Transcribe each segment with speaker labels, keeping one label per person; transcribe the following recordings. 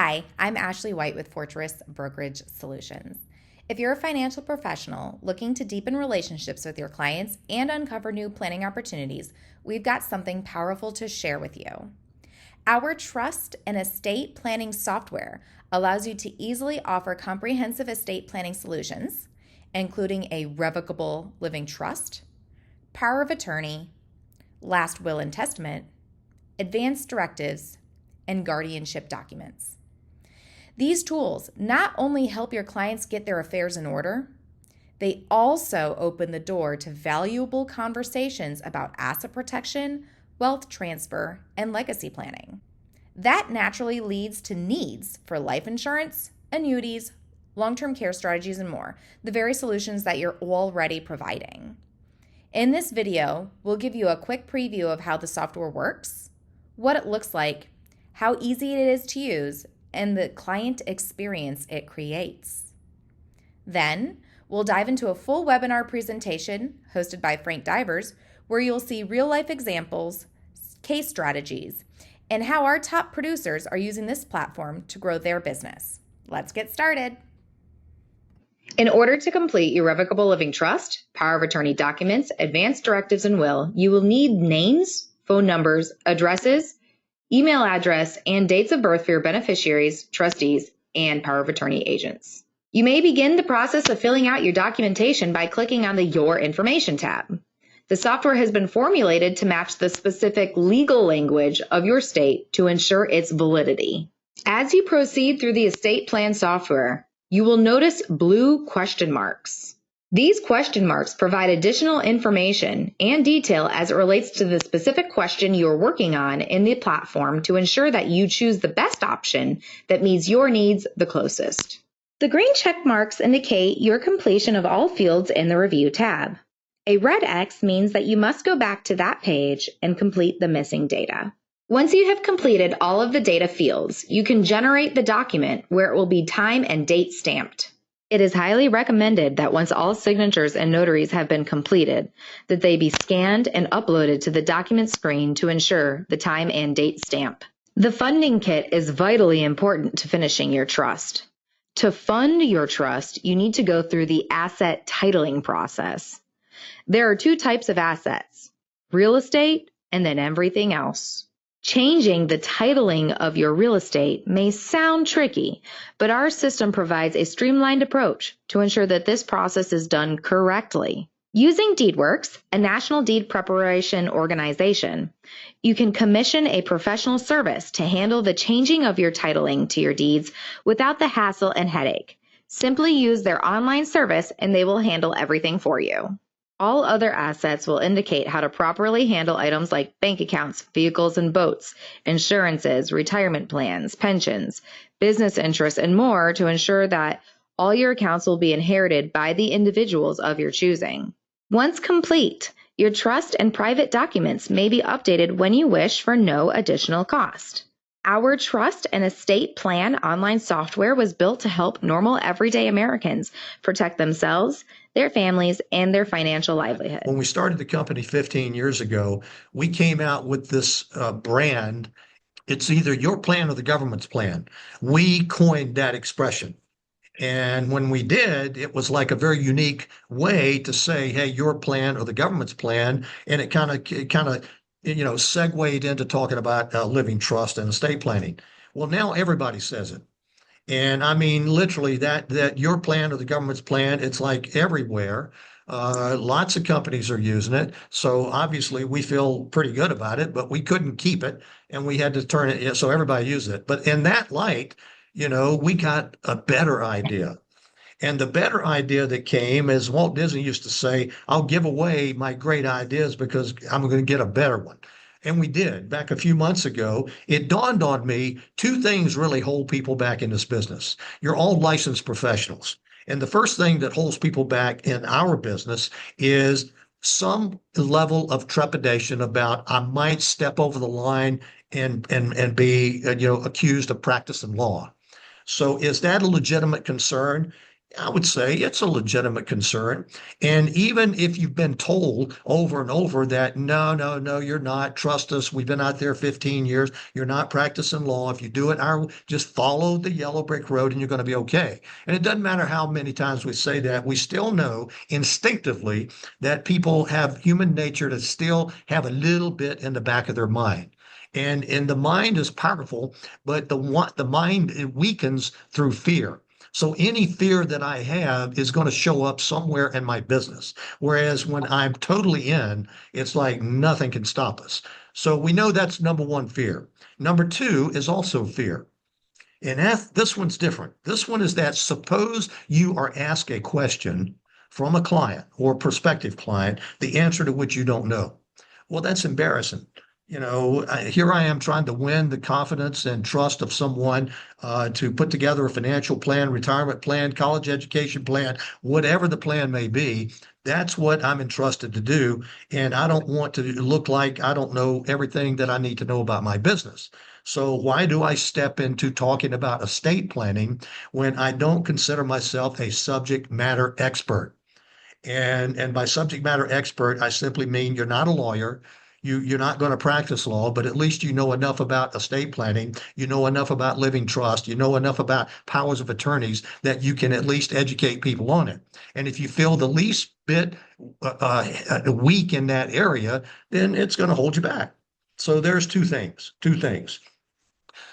Speaker 1: Hi, I'm 𝗪𝗁𝗿 with Fortress Brokerage Solutions. If you're a financial professional looking to deepen relationships with your clients and uncover new planning opportunities, we've got something powerful to share with you. Our trust and estate planning software allows you to easily offer comprehensive estate planning solutions, including a Revocable Living Trust, power of attorney, last will and testament, advanced directives, and guardianship documents. These tools not only help your clients get their affairs in order, they also open the door to valuable conversations about asset protection, wealth transfer, and legacy planning. That naturally leads to needs for life insurance, annuities, long-term care strategies, and more, the very solutions that you're already providing. In this video, we'll give you a quick preview of how the software works, what it looks like, how easy it is to use, and the client experience it creates. Then, we'll dive into a full webinar presentation hosted by Frank Divers, where you'll see real-life examples, case strategies, and how our top producers are using this platform to grow their business. Let's get started. In order to complete your Revocable Living Trust, power of attorney documents, advanced directives, and will, you will need names, phone numbers, addresses, email address, and dates of birth for your beneficiaries, trustees, and power of attorney agents. You may begin the process of filling out your documentation by clicking on the Your Information tab. The software has been formulated to match the specific legal language of your state to ensure its validity. As you proceed through the estate plan software, you will notice blue question marks. These question marks provide additional information and detail as it relates to the specific question you're working on in the platform to ensure that you choose the best option that meets your needs the closest. The green check marks indicate your completion of all fields in the Review tab. A red X means that you must go back to that page and complete the missing data. Once you have completed all of the data fields, you can generate the document where it will be time and date stamped. It is highly recommended that once all signatures and notaries have been completed, that they be scanned and uploaded to the document screen to ensure the time and date stamp. The funding kit is vitally important to finishing your trust. To fund your trust, you need to go through the asset titling process. There are two types of assets, real estate and then everything else. Changing the titling of your real estate may sound tricky, but our system provides a streamlined approach to ensure that this process is done correctly. Using DeedWorks, a national deed preparation organization, you can commission a professional service to handle the changing of your titling to your deeds without the hassle and headache. Simply use their online service and they will handle everything for you. All other assets will indicate how to properly handle items like bank accounts, vehicles and boats, insurances, retirement plans, pensions, business interests, and more to ensure that all your accounts will be inherited by the individuals of your choosing. Once complete, your trust and private documents may be updated when you wish for no additional cost. Our trust and estate plan online software was built to help normal everyday Americans protect themselves, their families, and their financial livelihood.
Speaker 2: When we started the company 15 years ago, we came out with this brand. It's either your plan or the government's plan. We coined that expression. And when we did, it was like a very unique way to say, hey, your plan or the government's plan. And it kind of segued into talking about living trust and estate planning. Well, now everybody says it. And I mean, literally that your plan or the government's plan, it's like everywhere. Lots of companies are using it. So obviously we feel pretty good about it, but we couldn't keep it and we had to turn it so everybody used it. But in that light, we got a better idea. And the better idea that came is Walt Disney used to say, I'll give away my great ideas because I'm going to get a better one. And we did. Back a few months ago, it dawned on me, two things really hold people back in this business. You're all licensed professionals. And the first thing that holds people back in our business is some level of trepidation about I might step over the line and be accused of practicing law. So is that a legitimate concern? I would say it's a legitimate concern. And even if you've been told over and over that, no, no, no, you're not, trust us, we've been out there 15 years, you're not practicing law. If you do it, just follow the yellow brick road and you're going to be okay. And it doesn't matter how many times we say that, we still know instinctively that people have human nature to still have a little bit in the back of their mind. And the mind is powerful, but the mind, it weakens through fear. So any fear that I have is going to show up somewhere in my business. Whereas when I'm totally in, it's like nothing can stop us. So we know that's number one fear. Number two is also fear. And this one's different. This one is that suppose you are asked a question from a client or prospective client, the answer to which you don't know. Well, that's embarrassing. Here I am trying to win the confidence and trust of someone to put together a financial plan, retirement plan, college education plan, whatever the plan may be. That's what I'm entrusted to do. And I don't want to look like I don't know everything that I need to know about my business. So why do I step into talking about estate planning when I don't consider myself a subject matter expert? And by subject matter expert, I simply mean you're not a lawyer. You're not going to practice law, but at least you know enough about estate planning. You know enough about living trust. You know enough about powers of attorneys that you can at least educate people on it. And if you feel the least bit weak in that area, then it's going to hold you back. So there's two things.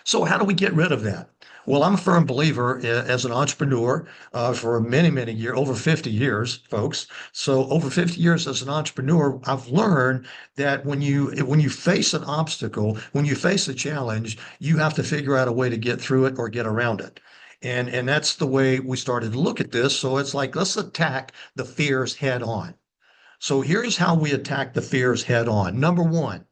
Speaker 2: So how do we get rid of that? Well, I'm a firm believer as an entrepreneur for many, many years, over 50 years, folks. So over 50 years as an entrepreneur, I've learned that when you face an obstacle, when you face a challenge, you have to figure out a way to get through it or get around it. And that's the way we started to look at this. So it's like, let's attack the fears head on. So here's how we attack the fears head on. Number one,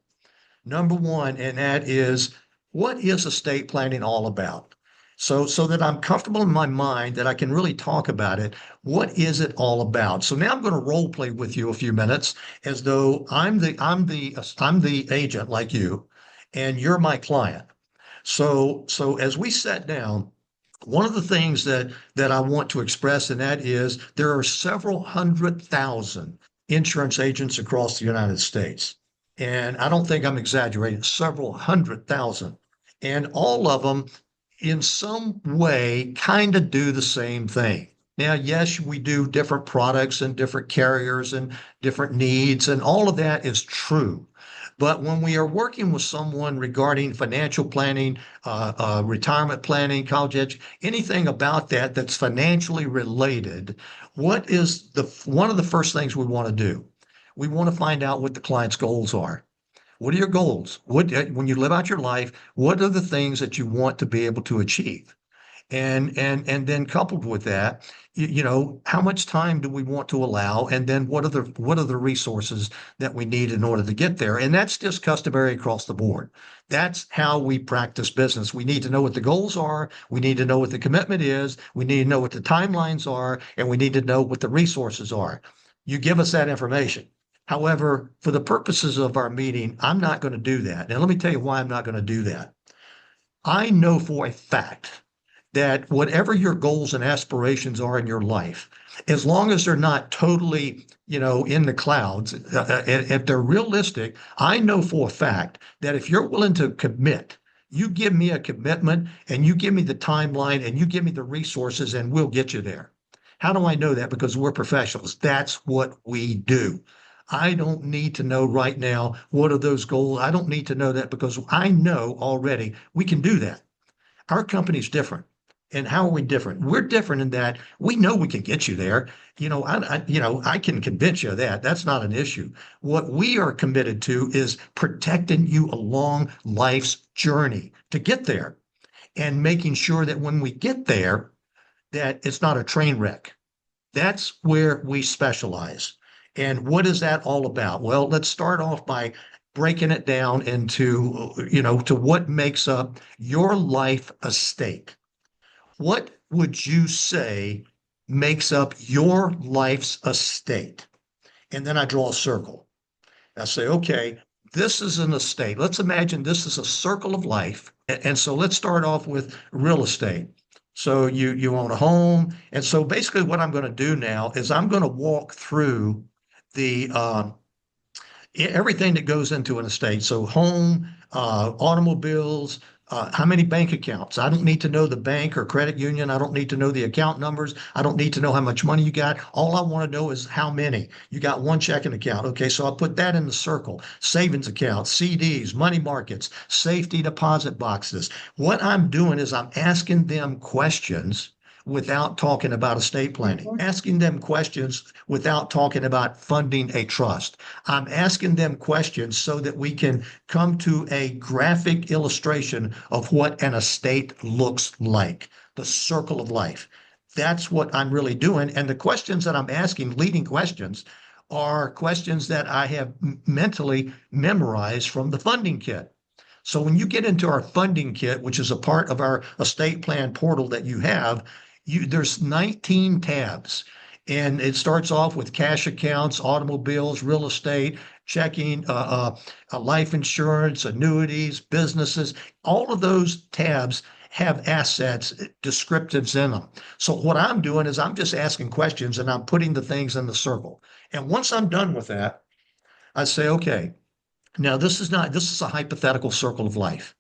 Speaker 2: and that is, what is estate planning all about? So that I'm comfortable in my mind that I can really talk about it. What is it all about? So now I'm going to role play with you a few minutes as though I'm the agent like you, and you're my client. So as we sat down, one of the things that I want to express, and that is there are several 100,000 insurance agents across the United States. And I don't think I'm exaggerating, several 100,000. And all of them in some way kind of do the same thing. Now, yes, we do different products and different carriers and different needs, and all of that is true. But when we are working with someone regarding financial planning, retirement planning, college education, anything about that that's financially related, what is one of the first things we want to do? We want to find out what the client's goals are. What are your goals? When you live out your life, what are the things that you want to be able to achieve? And then coupled with that, how much time do we want to allow? And then what are the resources that we need in order to get there? And that's just customary across the board. That's how we practice business. We need to know what the goals are. We need to know what the commitment is. We need to know what the timelines are, and we need to know what the resources are. You give us that information. However, for the purposes of our meeting, I'm not going to do that. Now, let me tell you why I'm not going to do that. I know for a fact that whatever your goals and aspirations are in your life, as long as they're not totally, in the clouds, if they're realistic, I know for a fact that if you're willing to commit, you give me a commitment and you give me the timeline and you give me the resources and we'll get you there. How do I know that? Because we're professionals. That's what we do. I don't need to know right now what are those goals. I don't need to know that because I know already we can do that. Our company's different. And how are we different? We're different in that we know we can get you there. I can convince you of that. That's not an issue. What we are committed to is protecting you along life's journey to get there and making sure that when we get there, that it's not a train wreck. That's where we specialize. And what is that all about? Well, let's start off by breaking it down into, to what makes up your life estate. What would you say makes up your life's estate? And then I draw a circle. I say, okay, this is an estate. Let's imagine this is a circle of life. And so let's start off with real estate. So you own a home. And so basically what I'm going to do now is I'm going to walk through the everything that goes into an estate. So home, automobiles, how many bank accounts? I don't need to know the bank or credit union. I don't need to know the account numbers. I don't need to know how much money you got. All I want to know is how many. You got one checking account. Okay, so I'll put that in the circle. Savings accounts, CDs, money markets, safety deposit boxes. What I'm doing is I'm asking them questions without talking about estate planning, asking them questions without talking about funding a trust. I'm asking them questions so that we can come to a graphic illustration of what an estate looks like, the circle of life. That's what I'm really doing. And the questions that I'm asking, leading questions, are questions that I have mentally memorized from the funding kit. So when you get into our funding kit, which is a part of our estate plan portal that you have, there's 19 tabs. And it starts off with cash accounts, automobiles, real estate, checking, life insurance, annuities, businesses. All of those tabs have assets, descriptives in them. So what I'm doing is I'm just asking questions and I'm putting the things in the circle. And once I'm done with that, I say, okay, now this is a hypothetical circle of life.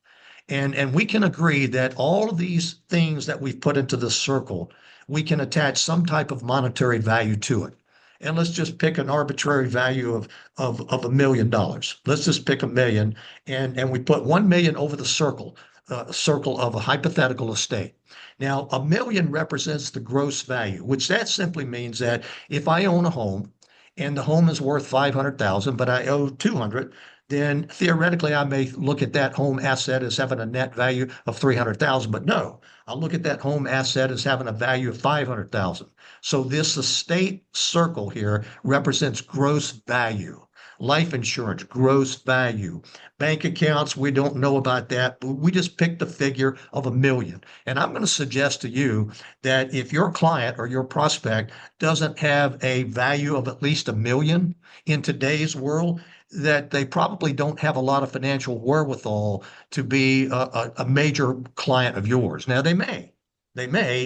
Speaker 2: And we can agree that all of these things that we've put into this circle, we can attach some type of monetary value to it. And let's just pick an arbitrary value of $1 million. Let's just pick 1 million and we put 1 million over the circle of a hypothetical estate. Now, 1 million represents the gross value, which that simply means that if I own a home and the home is worth 500,000, but I owe 200, then theoretically I may look at that home asset as having a net value of 300,000, but no, I'll look at that home asset as having a value of 500,000. So this estate circle here represents gross value. Life insurance, gross value. Bank accounts, we don't know about that, but we just picked a figure of 1 million. And I'm going to suggest to you that if your client or your prospect doesn't have a value of at least 1 million in today's world, that they probably don't have a lot of financial wherewithal to be a major client of yours. Now, they may,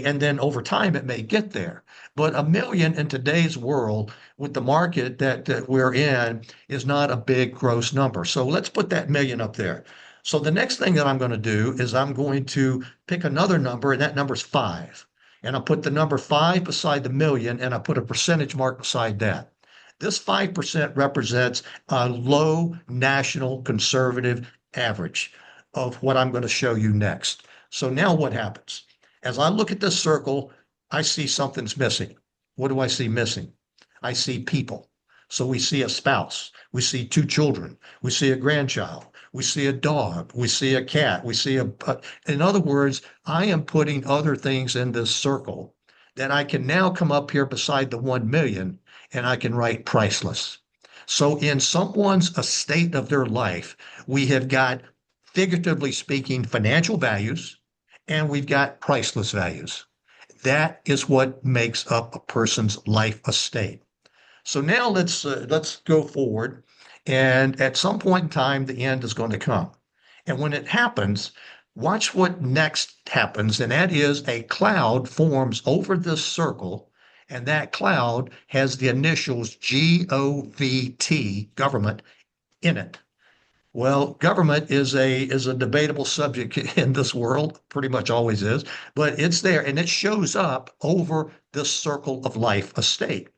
Speaker 2: and then over time it may get there. But 1 million in today's world with the market that we're in is not a big gross number. So let's put that million up there. So the next thing that I'm going to do is I'm going to pick another number, and that number's 5. And I'll put the number 5 beside the million, and I put a percentage mark beside that. This 5% represents a low national conservative average of what I'm going to show you next. So now what happens? As I look at this circle, I see something's missing. What do I see missing? I see people. So we see a spouse, we see 2 children, we see a grandchild, we see a dog, we see a cat, we see in other words, I am putting other things in this circle that I can now come up here beside the 1 million and I can write priceless. So in someone's estate of their life, we have got, figuratively speaking, financial values, and we've got priceless values. That is what makes up a person's life estate. So now let's go forward, and at some point in time, the end is going to come. And when it happens, watch what next happens, and that is a cloud forms over this circle, and that cloud has the initials GOVT, government, in it. Well, government is a debatable subject in this world, pretty much always is, but it's there and it shows up over this circle of life estate.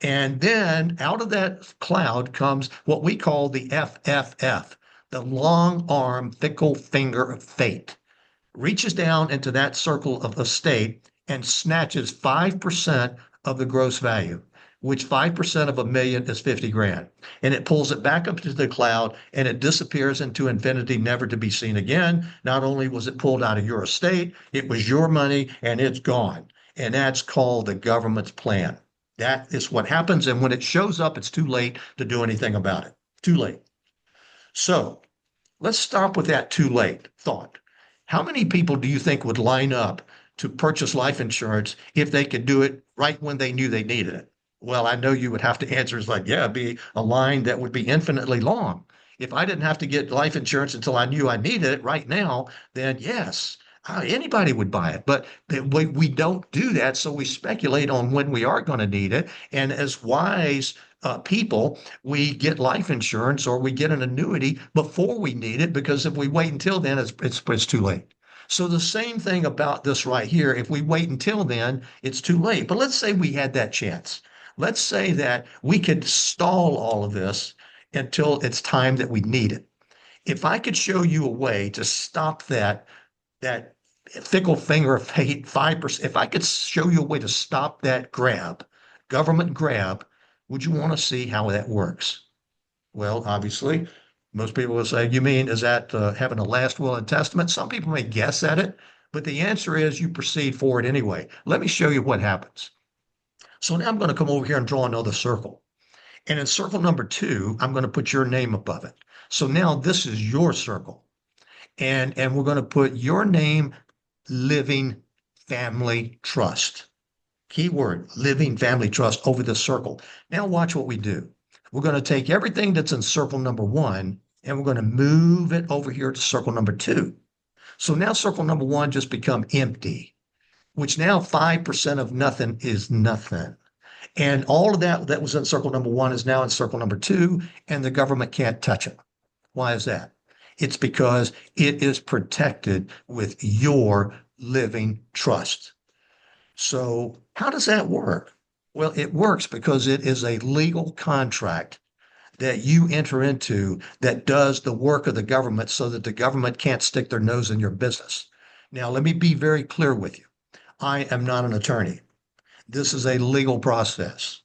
Speaker 2: And then out of that cloud comes what we call the FFF, the long arm, fickle finger of fate, reaches down into that circle of estate and snatches 5% of the gross value, which 5% of 1 million is 50 grand. And it pulls it back up to the cloud and it disappears into infinity, never to be seen again. Not only was it pulled out of your estate, it was your money and it's gone. And that's called the government's plan. That is what happens. And when it shows up, it's too late to do anything about it. Too late. So let's stop with that too late thought. How many people do you think would line up to purchase life insurance if they could do it right when they knew they needed it? Well, I know you would have to answer is like, yeah, it'd be a line that would be infinitely long. If I didn't have to get life insurance until I knew I needed it right now, then yes, Anybody would buy it, but we don't do that. So we speculate on when we are going to need it. And as wise people, we get life insurance or we get an annuity before we need it, because if we wait until then, it's too late. So the same thing about this right here. If we wait until then, it's too late. But let's say we had that chance. Let's say that we could stall all of this until it's time that we need it. If I could show you a way to stop that fickle finger of fate, 5%, if I could show you a way to stop that grab, government grab, would you want to see how that works? Well, obviously, most people will say, you mean, is that having a last will and testament? Some people may guess at it, but the answer is you proceed forward anyway. Let me show you what happens. So now I'm going to come over here and draw another circle. And in circle number 2, I'm going to put your name above it. So now this is your circle. And we're going to put your name, Living Family Trust. Keyword, Living Family Trust, over the circle. Now watch what we do. We're going to take everything that's in circle number 1 and we're going to move it over here to circle number 2. So now circle number 1 just become empty, which now 5% of nothing is nothing. And all of that was in circle number 1 is now in circle number 2, and the government can't touch it. Why is that? It's because it is protected with your living trust. So how does that work? Well, it works because it is a legal contract that you enter into that does the work of the government so that the government can't stick their nose in your business. Now, let me be very clear with you. I am not an attorney. This is a legal process.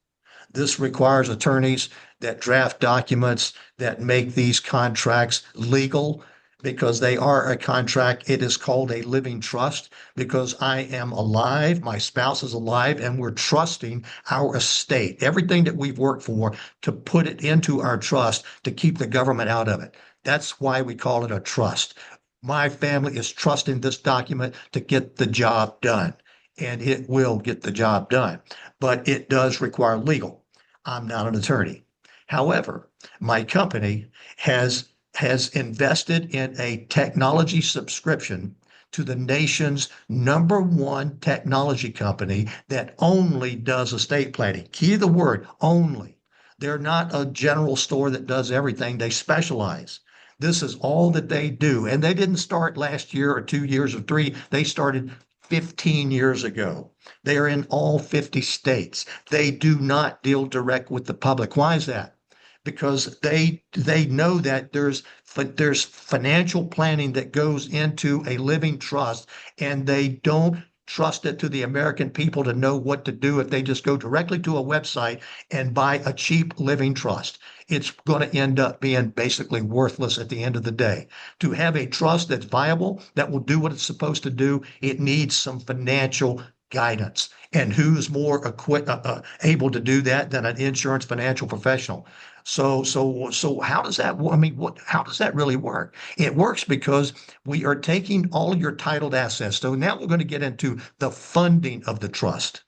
Speaker 2: This requires attorneys that draft documents that make these contracts legal because they are a contract. It is called a living trust because I am alive, my spouse is alive, and we're trusting our estate, everything that we've worked for, to put it into our trust to keep the government out of it. That's why we call it a trust. My family is trusting this document to get the job done, and it will get the job done, but it does require legal. I'm not an attorney. However, my company has invested in a technology subscription to the nation's #1 technology company that only does estate planning. Key to the word, only. They're not a general store that does everything. They specialize. This is all that they do. And they didn't start last year or 2 years or 3. They started 15 years ago. They are in all 50 states. They do not deal direct with the public. Why is that? Because they know that there's financial planning that goes into a living trust, and they don't trust it to the American people to know what to do if they just go directly to a website and buy a cheap living trust. It's going to end up being basically worthless at the end of the day. To have a trust that's viable, that will do what it's supposed to do, it needs some financial guidance. And who's more able to do that than an insurance financial professional? So how does that, I mean, how does that really work? It works because we are taking all your titled assets. So now we're going to get into the funding of the trust.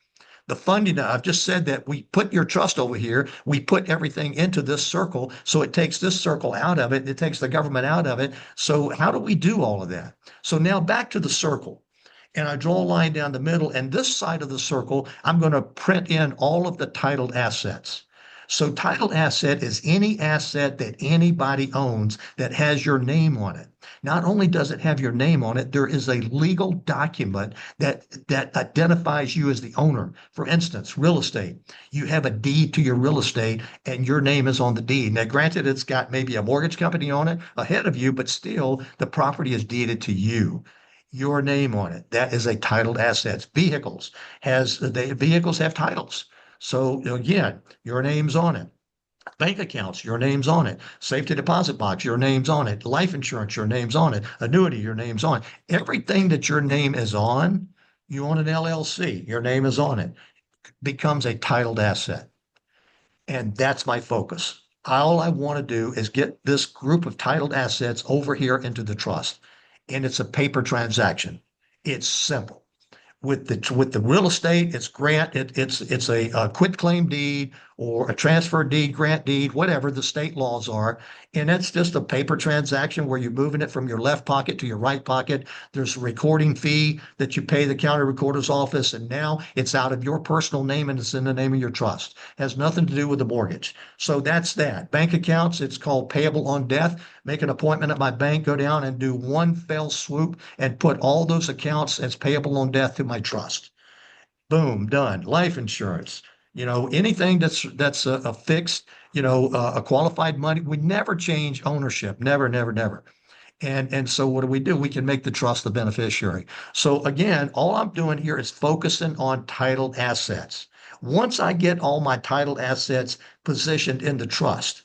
Speaker 2: The funding, I've just said that we put your trust over here, we put everything into this circle, so it takes this circle out of it, it takes the government out of it. So how do we do all of that? So now back to the circle. And I draw a line down the middle, and this side of the circle, I'm going to print in all of the titled assets. So titled asset is any asset that anybody owns that has your name on it. Not only does it have your name on it, there is a legal document that identifies you as the owner. For instance, real estate. You have a deed to your real estate and your name is on the deed. Now, granted, it's got maybe a mortgage company on it ahead of you, but still the property is deeded to you. Your name on it. That is a titled asset. Vehicles have titles. So again, your name's on it. Bank accounts, your name's on it. Safety deposit box, your name's on it. Life insurance, your name's on it. Annuity, your name's on it. Everything that your name is on, you own an LLC, your name is on it, becomes a titled asset. And that's my focus. All I want to do is get this group of titled assets over here into the trust. And it's a paper transaction. It's simple. With the real estate, it's a quit claim deed or a transfer deed, grant deed, whatever the state laws are. And it's just a paper transaction where you're moving it from your left pocket to your right pocket. There's a recording fee that you pay the county recorder's office, and now it's out of your personal name and it's in the name of your trust. Has nothing to do with the mortgage. So that's that. Bank accounts, it's called payable on death. Make an appointment at my bank, go down and do one fell swoop and put all those accounts as payable on death to my trust. Boom, done. Life insurance, anything that's a fixed, a qualified money. We never change ownership. Never, never, never. And so what do? We can make the trust the beneficiary. So again, all I'm doing here is focusing on titled assets. Once I get all my titled assets positioned in the trust,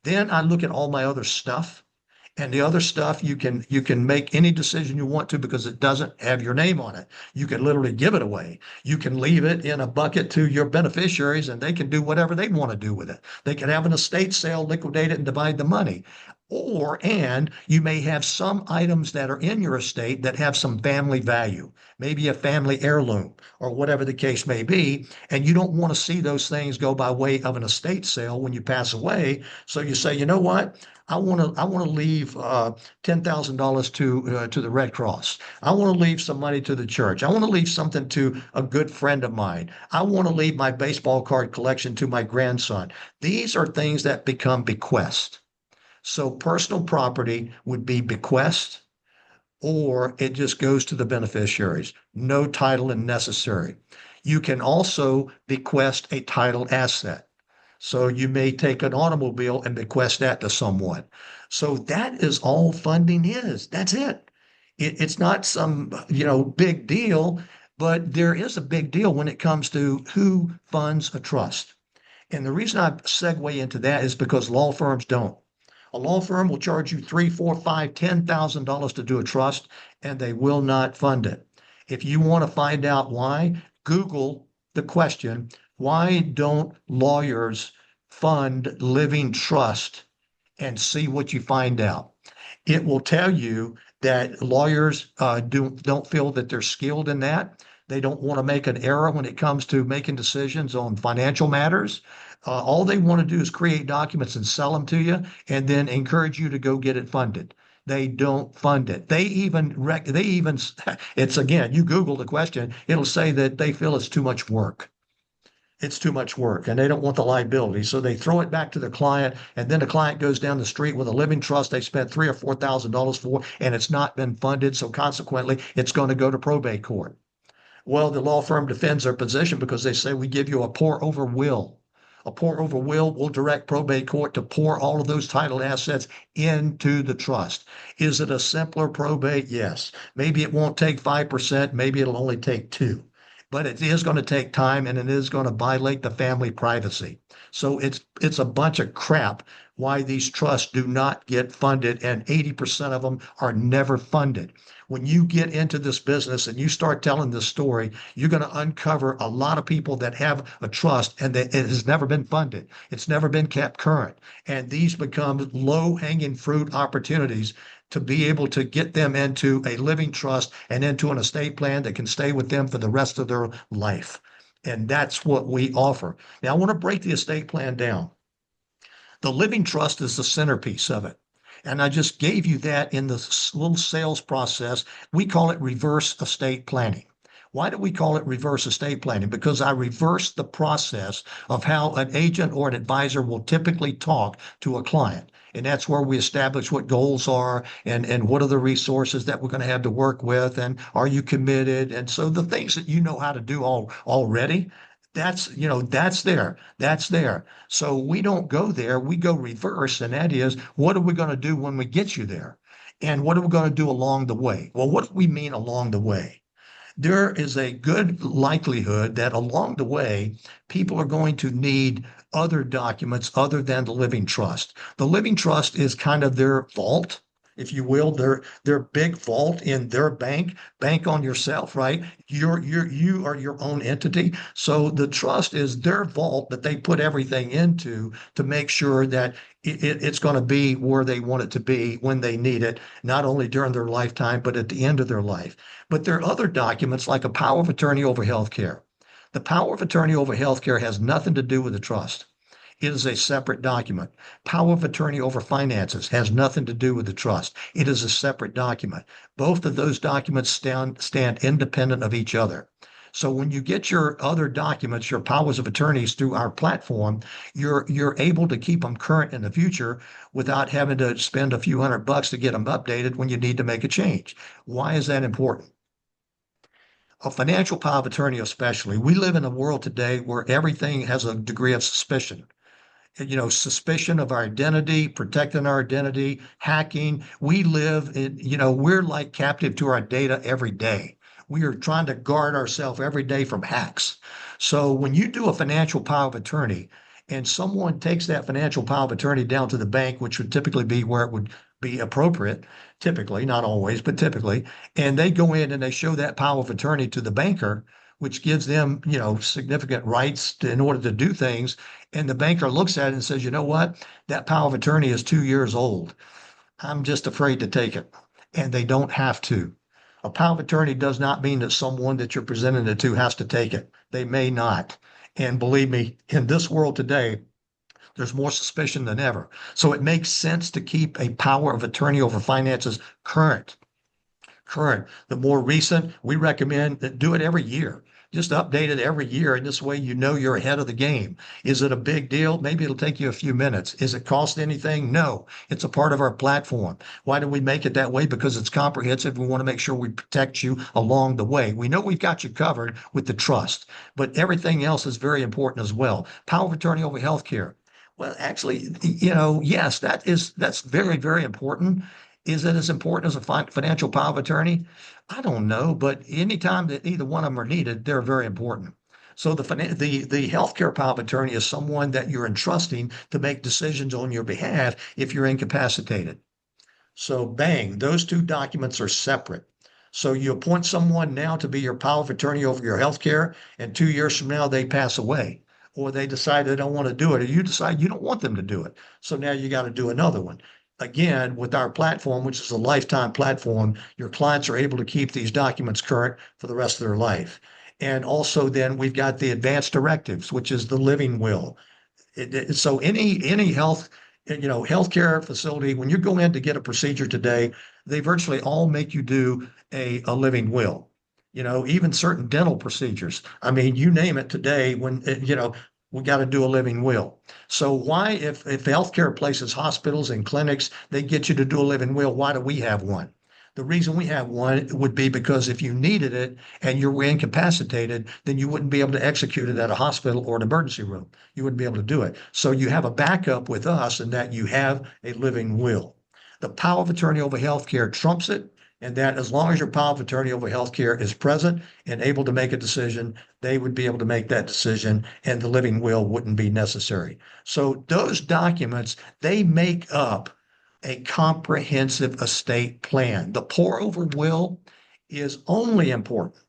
Speaker 2: then I look at all my other stuff. And the other stuff you can make any decision you want to because it doesn't have your name on it. You can literally give it away. You can leave it in a bucket to your beneficiaries and they can do whatever they want to do with it. They can have an estate sale, liquidate it, and divide the money. And you may have some items that are in your estate that have some family value, maybe a family heirloom or whatever the case may be. And you don't want to see those things go by way of an estate sale when you pass away. So you say, you know what? I want to leave $10,000 to the Red Cross. I want to leave some money to the church. I want to leave something to a good friend of mine. I want to leave my baseball card collection to my grandson. These are things that become bequests. So personal property would be bequest, or it just goes to the beneficiaries. No title is necessary. You can also bequest a titled asset. So you may take an automobile and bequest that to someone. So that is all funding is. That's it. It's not some, big deal, but there is a big deal when it comes to who funds a trust. And the reason I segue into that is because law firms don't. A law firm will charge you three, four, five, $10,000 to do a trust, and they will not fund it. If you want to find out why, Google the question, why don't lawyers fund living trust, and see what you find out. It will tell you that lawyers don't feel that they're skilled in that. They don't want to make an error when it comes to making decisions on financial matters. All they want to do is create documents and sell them to you and then encourage you to go get it funded. They don't fund it. It's again, you Google the question, it'll say that they feel it's too much work. It's too much work and they don't want the liability. So they throw it back to the client. And then the client goes down the street with a living trust they spent $3,000 or $4,000 for, and it's not been funded. So consequently, it's going to go to probate court. Well, the law firm defends their position because they say we give you a pour over will. A pour over will direct probate court to pour all of those titled assets into the trust. Is it a simpler probate? Yes. Maybe it won't take 5%. Maybe it'll only take 2%. But it is going to take time and it is going to violate the family privacy. So it's a bunch of crap why these trusts do not get funded, and 80% of them are never funded. When you get into this business and you start telling this story, you're going to uncover a lot of people that have a trust and that it has never been funded. It's never been kept current. And these become low-hanging fruit opportunities to be able to get them into a living trust and into an estate plan that can stay with them for the rest of their life. And that's what we offer. Now, I want to break the estate plan down. The living trust is the centerpiece of it. And I just gave you that in the little sales process. We call it reverse estate planning. Why do we call it reverse estate planning? Because I reverse the process of how an agent or an advisor will typically talk to a client. And that's where we establish what goals are and what are the resources that we're going to have to work with, and are you committed? And so the things that you know how to do already, that's there. That's there. So we don't go there. We go reverse. And that is, what are we going to do when we get you there? And what are we going to do along the way? Well, what do we mean along the way? There is a good likelihood that along the way, people are going to need other documents other than the living trust. The living trust is kind of their vault. if you will, their big vault in their bank on yourself, right? You are your own entity. So the trust is their vault that they put everything into to make sure that it's going to be where they want it to be when they need it, not only during their lifetime, but at the end of their life. But there are other documents like a power of attorney over healthcare. The power of attorney over healthcare has nothing to do with the trust. It is a separate document. Power of attorney over finances has nothing to do with the trust. It is a separate document. Both of those documents stand independent of each other. So when you get your other documents, your powers of attorneys through our platform, you're able to keep them current in the future without having to spend a few $100 to get them updated when you need to make a change. Why is that important? A financial power of attorney especially, we live in a world today where everything has a degree of suspicion. Suspicion of our identity, protecting our identity, hacking. We live in, we're like captive to our data every day. We are trying to guard ourselves every day from hacks. So when you do a financial power of attorney and someone takes that financial power of attorney down to the bank, which would typically be where it would be appropriate, typically, not always, but typically, and they go in and they show that power of attorney to the banker, which gives them, significant rights in order to do things. And the banker looks at it and says, you know what? That power of attorney is 2 years old. I'm just afraid to take it. And they don't have to. A power of attorney does not mean that someone that you're presenting it to has to take it. They may not. And believe me, in this world today, there's more suspicion than ever. So it makes sense to keep a power of attorney over finances current. The more recent, we recommend that do it every year. Just update it every year. And this way, you're ahead of the game. Is it a big deal? Maybe it'll take you a few minutes. Is it cost anything? No, it's a part of our platform. Why do we make it that way? Because it's comprehensive. We want to make sure we protect you along the way. We know we've got you covered with the trust, but everything else is very important as well. Power of attorney over healthcare. Well, actually, yes, that's very, very important. Is it as important as a financial power of attorney? I don't know, but anytime that either one of them are needed, they're very important. So the healthcare power of attorney is someone that you're entrusting to make decisions on your behalf if you're incapacitated. So bang, those two documents are separate. So you appoint someone now to be your power of attorney over your healthcare, and 2 years from now they pass away, or they decide they don't want to do it, or you decide you don't want them to do it. So now you got to do another one. Again, with our platform, which is a lifetime platform, your clients are able to keep these documents current for the rest of their life. And also then we've got the advanced directives, which is the living will. So any healthcare facility, when you go in to get a procedure today, they virtually all make you do a living will. Even certain dental procedures. I mean, you name it today, when we got to do a living will. So why, if healthcare places, hospitals and clinics, they get you to do a living will, why do we have one? The reason we have one would be because if you needed it and you were incapacitated, then you wouldn't be able to execute it at a hospital or an emergency room. You wouldn't be able to do it. So you have a backup with us in that you have a living will. The power of attorney over healthcare trumps it, and that as long as your power of attorney over healthcare is present and able to make a decision, they would be able to make that decision, and the living will wouldn't be necessary. So those documents, they make up a comprehensive estate plan. The pour over will is only important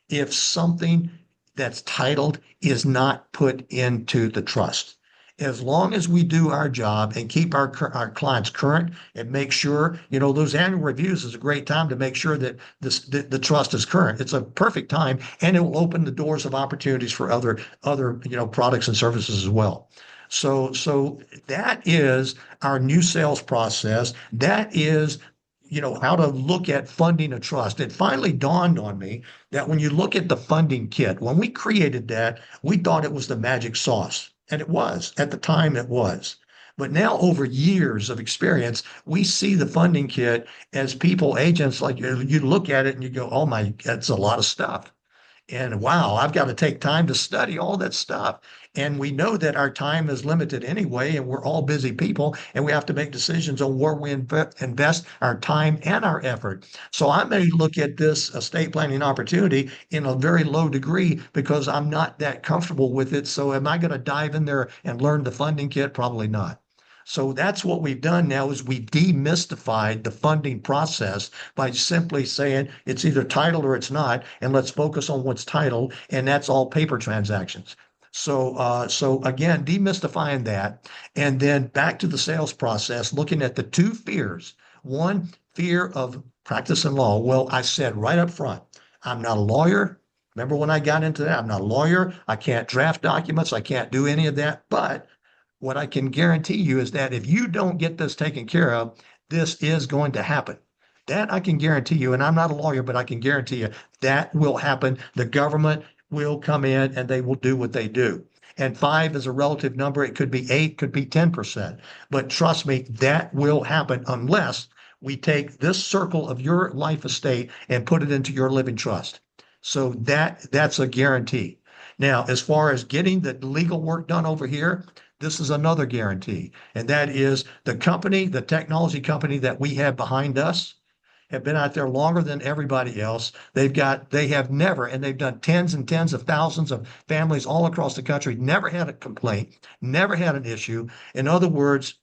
Speaker 2: if something that's titled is not put into the trust. As long as we do our job and keep our clients current and make sure, those annual reviews is a great time to make sure that the trust is current. It's a perfect time, and it will open the doors of opportunities for other products and services as well. So that is our new sales process. That is, how to look at funding a trust. It finally dawned on me that when you look at the funding kit, when we created that, we thought it was the magic sauce. And it was. At the time, it was. But now, over years of experience, we see the funding kit as people, agents, like you look at it and you go, oh my, that's a lot of stuff. And wow, I've got to take time to study all that stuff. And we know that our time is limited anyway, and we're all busy people, and we have to make decisions on where we invest our time and our effort. So I may look at this estate planning opportunity in a very low degree because I'm not that comfortable with it. So am I going to dive in there and learn the funding kit? Probably not. So that's what we've done now is we demystified the funding process by simply saying it's either titled or it's not, and let's focus on what's titled, and that's all paper transactions. So again, demystifying that, and then back to the sales process, looking at the two fears. One, fear of practicing law. Well, I said right up front, I'm not a lawyer. Remember when I got into that? I'm not a lawyer. I can't draft documents. I can't do any of that. But what I can guarantee you is that if you don't get this taken care of, this is going to happen. That I can guarantee you. And I'm not a lawyer, but I can guarantee you that will happen. The government will come in and they will do what they do. And 5 is a relative number. It could be 8, could be 10%. But trust me, that will happen unless we take this circle of your life estate and put it into your living trust. So that's a guarantee. Now, as far as getting the legal work done over here, this is another guarantee. And that is the company, the technology company that we have behind us have been out there longer than everybody else. They have never, and they've done tens and tens of thousands of families all across the country, never had a complaint, never had an issue. In other words,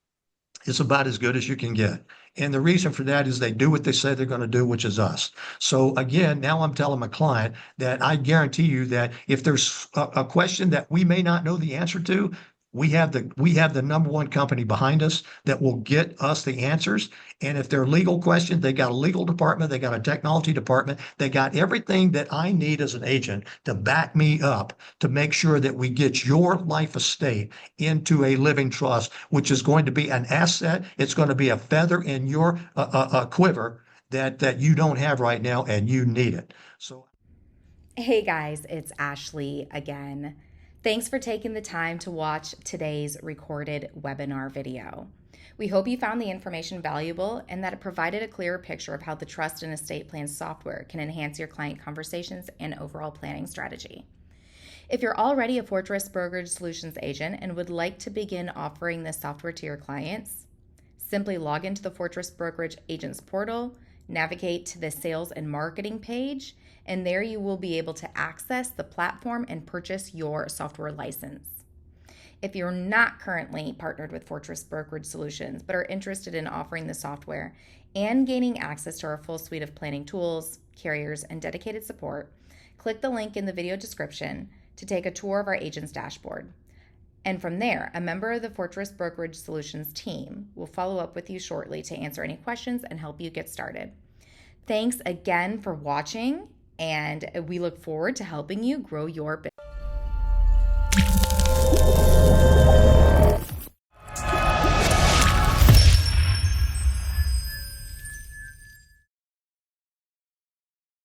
Speaker 2: it's about as good as you can get. And the reason for that is they do what they say they're going to do, which is us. So again, now I'm telling my client that I guarantee you that if there's a question that we may not know the answer to, we have the number one company behind us that will get us the answers. And if they're legal questions, they got a legal department, they got a technology department, they got everything that I need as an agent to back me up to make sure that we get your life estate into a living trust, which is going to be an asset. It's going to be a feather in your quiver that you don't have right now, and you need it. So,
Speaker 1: Hey guys, it's Ashley again. Thanks for taking the time to watch today's recorded webinar video. We hope you found the information valuable and that it provided a clearer picture of how the trust and estate plan software can enhance your client conversations and overall planning strategy. If you're already a Fortress Brokerage Solutions agent and would like to begin offering this software to your clients, simply log into the Fortress Brokerage Agents portal, navigate to the Sales and Marketing page, and there you will be able to access the platform and purchase your software license. If you're not currently partnered with Fortress Brokerage Solutions but are interested in offering the software and gaining access to our full suite of planning tools, carriers, and dedicated support, click the link in the video description to take a tour of our agent's dashboard. And from there, a member of the Fortress Brokerage Solutions team will follow up with you shortly to answer any questions and help you get started. Thanks again for watching, and we look forward to helping you grow your business.